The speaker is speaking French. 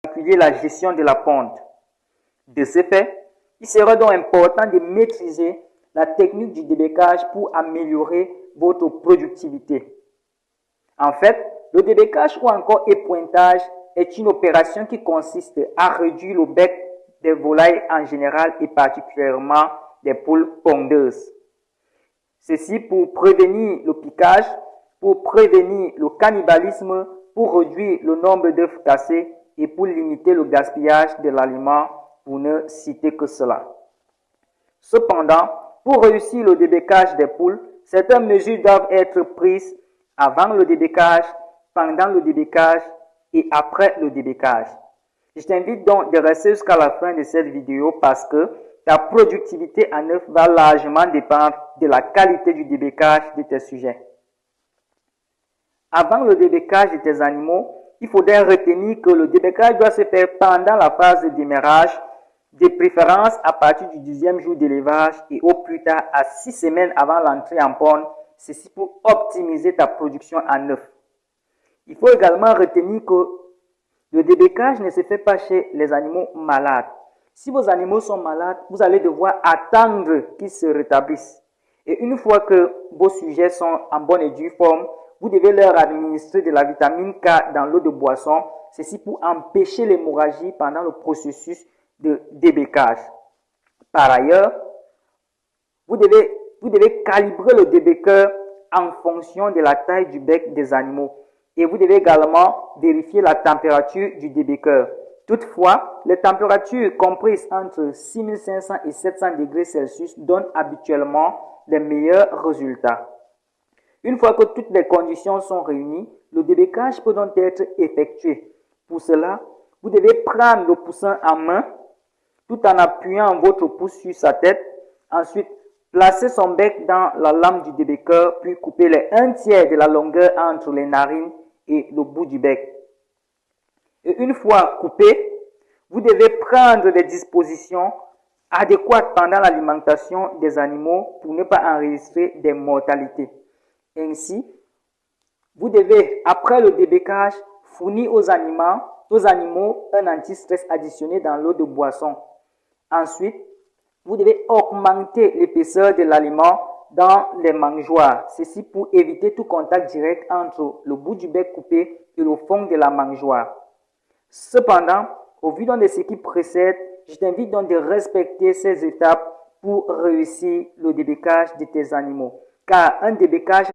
particulier la gestion de la ponte. De ce fait, il sera donc important de maîtriser la technique du débécage pour améliorer votre productivité. En fait, le débécage ou encore épointage est une opération qui consiste à réduire le bec des volailles en général et particulièrement des poules pondeuses. Ceci pour prévenir le piquage, pour prévenir le cannibalisme, pour réduire le nombre d'œufs cassés et pour limiter le gaspillage de l'aliment, pour ne citer que cela. Cependant, pour réussir le débécage des poules, certaines mesures doivent être prises avant le débécage, pendant le débécage et après le débécage. Je t'invite donc de rester jusqu'à la fin de cette vidéo parce que ta productivité en œuf va largement dépendre de la qualité du débécage de tes sujets. Avant le débécage de tes animaux, il faudrait retenir que le débécage doit se faire pendant la phase de démarrage, de préférence à partir du 10e jour d'élevage et au plus tard à 6 semaines avant l'entrée en ponte, ceci pour optimiser ta production en œuf. Il faut également retenir que le débécage ne se fait pas chez les animaux malades. Si vos animaux sont malades, vous allez devoir attendre qu'ils se rétablissent. Et une fois que vos sujets sont en bonne et due forme, vous devez leur administrer de la vitamine K dans l'eau de boisson, ceci pour empêcher l'hémorragie pendant le processus de débécage. Par ailleurs, vous devez calibrer le débéceur en fonction de la taille du bec des animaux. Et vous devez également vérifier la température du débéceur. Toutefois, les températures comprises entre 6500 et 700 degrés Celsius donnent habituellement les meilleurs résultats. Une fois que toutes les conditions sont réunies, le débécage peut donc être effectué. Pour cela, vous devez prendre le poussin en main tout en appuyant votre pouce sur sa tête. Ensuite, placez son bec dans la lame du débéceur, puis coupez les 1/3 de la longueur entre les narines et le bout du bec. Et une fois coupé, vous devez prendre les dispositions adéquates pendant l'alimentation des animaux pour ne pas enregistrer des mortalités. Ainsi, vous devez, après le débécage, fournir aux animaux un anti-stress additionné dans l'eau de boisson. Ensuite, vous devez augmenter l'épaisseur de l'aliment dans les mangeoires. Ceci pour éviter tout contact direct entre le bout du bec coupé et le fond de la mangeoire. Cependant, au vu de ce qui précède, je t'invite donc de respecter ces étapes pour réussir le débécage de tes animaux. Car un débécage